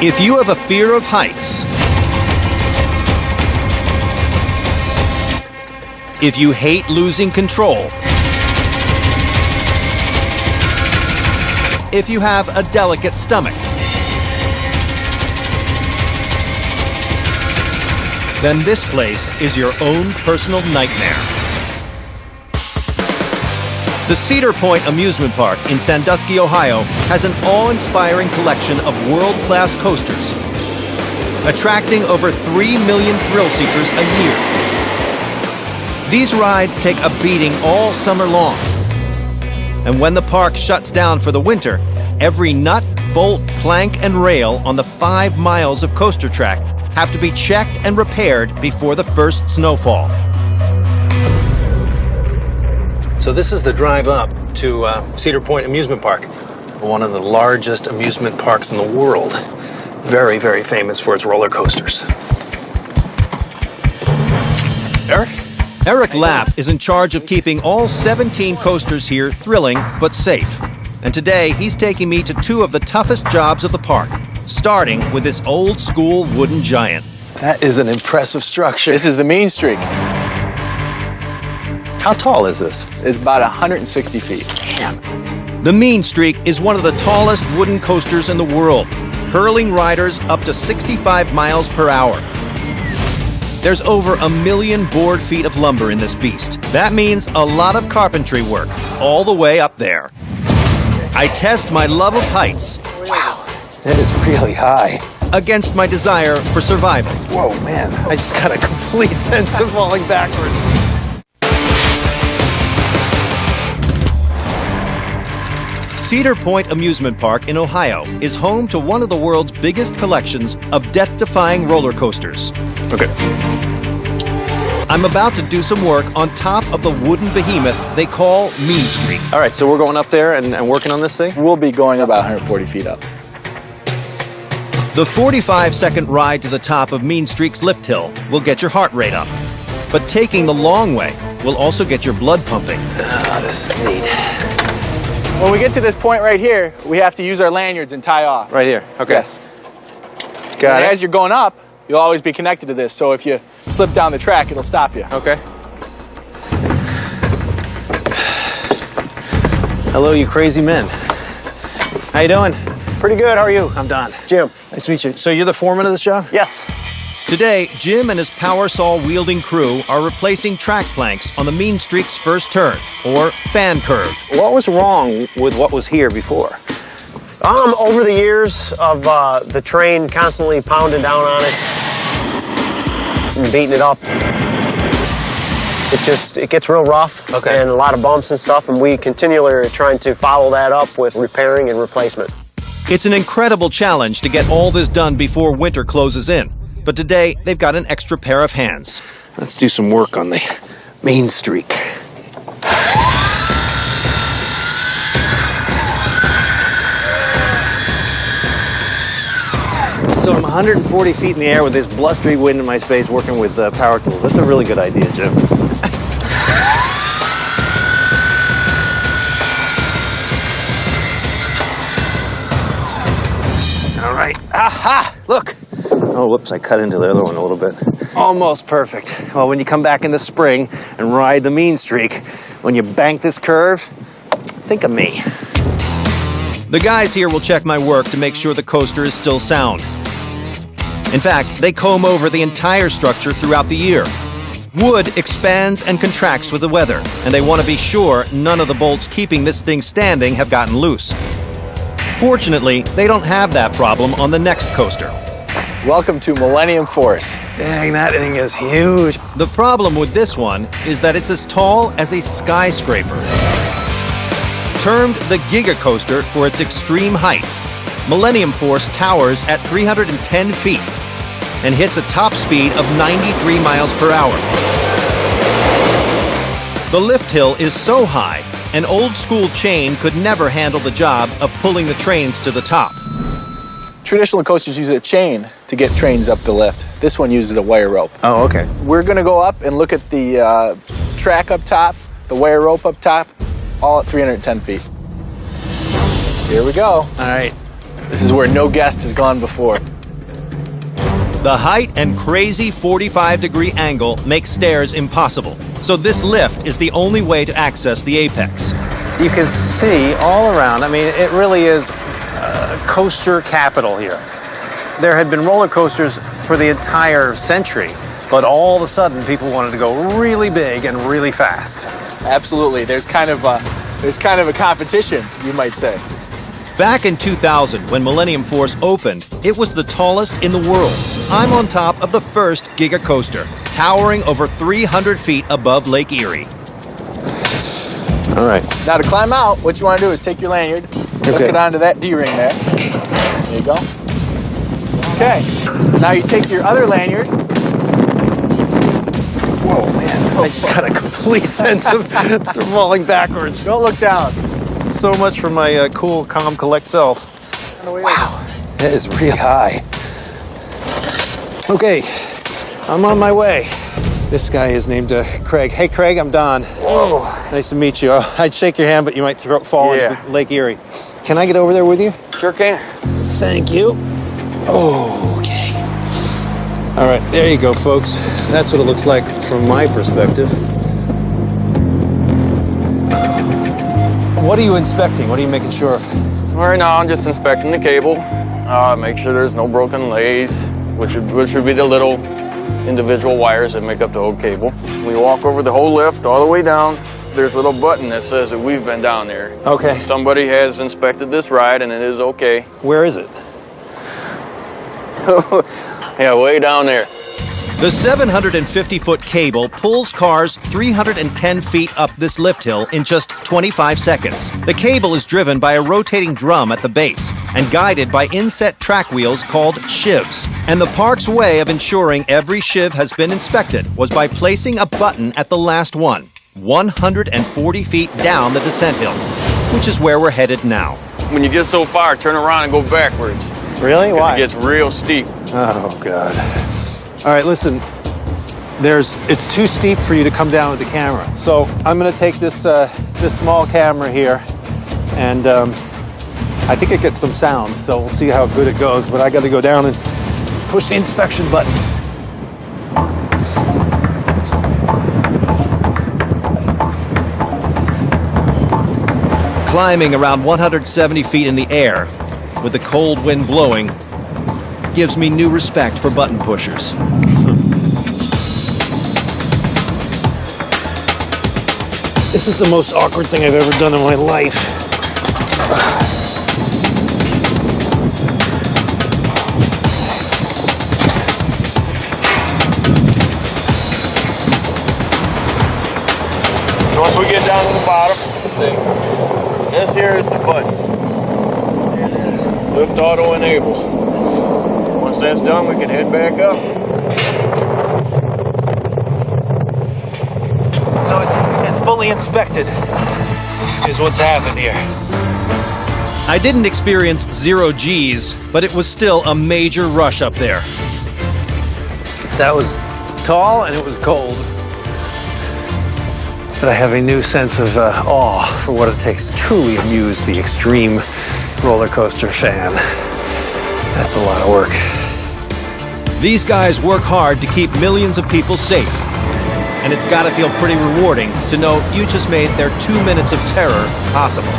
If you have a fear of heights, if you hate losing control, if you have a delicate stomach, then this place is your own personal nightmare. The Cedar Point Amusement Park in Sandusky, Ohio, has an awe-inspiring collection of world-class coasters, attracting over 3 million thrill seekers a year. These rides take a beating all summer long. And when the park shuts down for the winter, every nut, bolt, plank, and rail on the 5 miles of coaster track have to be checked and repaired before the first snowfall. So this is the drive up to Cedar Point Amusement Park, one of the largest amusement parks in the world. Very, very famous for its roller coasters. Eric? Eric Lapp is in charge of keeping all 17 coasters here thrilling but safe. And today, he's taking me to 2 of the toughest jobs of the park, starting with this old-school wooden giant. That is an impressive structure. This is the Mean Streak. How tall is this? It's about 160 feet. Damn. The Mean Streak is one of the tallest wooden coasters in the world, hurling riders up to 65 miles per hour. There's over 1 million board feet of lumber in this beast. That means a lot of carpentry work, all the way up there. I test my love of heights. Wow, that is really high. Against my desire for survival. Whoa, man, I just got a complete sense of falling backwards. Cedar Point Amusement Park in Ohio is home to one of the world's biggest collections of death-defying roller coasters. Okay. I'm about to do some work on top of the wooden behemoth they call Mean Streak. All right, so we're going up there and working on this thing? We'll be going about 140 feet up. The 45-second ride to the top of Mean Streak's lift hill will get your heart rate up. But taking the long way will also get your blood pumping. Ah, this is neat. When we get to this point right here, we have to use our lanyards and tie off. Right here, okay. Yes. Got it. As you're going up, you'll always be connected to this, so if you slip down the track, it'll stop you. Okay. Hello, you crazy men. How you doing? Pretty good, how are you? I'm Don. Jim. Nice to meet you. So you're the foreman of this job? Yes. Today, Jim and his power saw-wielding crew are replacing track planks on the Mean Streak's first turn, or fan curve. What was wrong with what was here before? Over the years of the train constantly pounding down on it and beating it up, it gets real rough. Okay. And a lot of bumps and stuff, and we continually are trying to follow that up with repairing and replacement. It's an incredible challenge to get all this done before winter closes in. But today, they've got an extra pair of hands. Let's do some work on the Mean Streak. So I'm 140 feet in the air with this blustery wind in my space working with power tools. That's a really good idea, Jim. All right. Aha! Look! Oh, whoops, I cut into the other one a little bit. Almost perfect. Well, when you come back in the spring and ride the Mean Streak, when you bank this curve, think of me. The guys here will check my work to make sure the coaster is still sound. In fact, they comb over the entire structure throughout the year. Wood expands and contracts with the weather, and they want to be sure none of the bolts keeping this thing standing have gotten loose. Fortunately, they don't have that problem on the next coaster. Welcome to Millennium Force. Dang, that thing is huge. The problem with this one is that it's as tall as a skyscraper. Termed the Giga Coaster for its extreme height, Millennium Force towers at 310 feet and hits a top speed of 93 miles per hour. The lift hill is so high, an old-school chain could never handle the job of pulling the trains to the top. Traditional coasters use a chain to get trains up the lift. This one uses a wire rope. Oh, okay. We're going to go up and look at the track up top, the wire rope up top, all at 310 feet. Here we go. All right. This is where no guest has gone before. The height and crazy 45-degree angle make stairs impossible, so this lift is the only way to access the apex. You can see all around. I mean, it really is coaster capital here. There had been roller coasters for the entire century, but all of a sudden people wanted to go really big and really fast. Absolutely. There's kind of a competition, you might say. Back in 2000, when Millennium Force opened, it was the tallest in the world. I'm on top of the first Giga Coaster, towering over 300 feet above Lake Erie. All right. Now to climb out, what you want to do is take your lanyard, hook it onto that D-ring there. There you go. Okay. Now you take your other lanyard. Whoa, man. I just got a complete sense of falling backwards. Don't look down. So much for my cool, calm, collect self. Wow, that is really high. Okay, I'm on my way. This guy is named Craig. Hey, Craig, I'm Don. Oh, Nice to meet you. I'd shake your hand, but you might fall into Lake Erie. Can I get over there with you? sure can. Thank you. Oh, okay. All right, there you go, folks. That's what it looks like from my perspective. What are you inspecting? What are you making sure of? Right now, I'm just inspecting the cable. Make sure there's no broken lays, which would be the little individual wires that make up the whole cable. We walk over the whole lift all the way down. There's a little button that says that we've been down there. Okay. Somebody has inspected this ride, and it is okay. Where is it? Yeah, way down there. The 750-foot cable pulls cars 310 feet up this lift hill in just 25 seconds. The cable is driven by a rotating drum at the base and guided by inset track wheels called shivs. And the park's way of ensuring every shiv has been inspected was by placing a button at the last one, 140 feet down the descent hill, which is where we're headed now. When you get so far, turn around and go backwards. Really? Why? It gets real steep. Oh, God. All right, listen. It's too steep for you to come down with the camera. So I'm going to take this small camera here, and I think it gets some sound. So we'll see how good it goes. But I got to go down and push the inspection button. Climbing around 170 feet in the air, with the cold wind blowing, gives me new respect for button pushers. This is the most awkward thing I've ever done in my life. So once we get down to the bottom, this here is the button. It is lift auto enable. Once that's done, we can head back up. So it's fully inspected, is what's happened here. I didn't experience 0 G's, but it was still a major rush up there. That was tall and it was cold. But I have a new sense of awe for what it takes to truly amuse the extreme roller coaster fan. That's a lot of work. These guys work hard to keep millions of people safe. And it's gotta feel pretty rewarding to know you just made their 2 minutes of terror possible.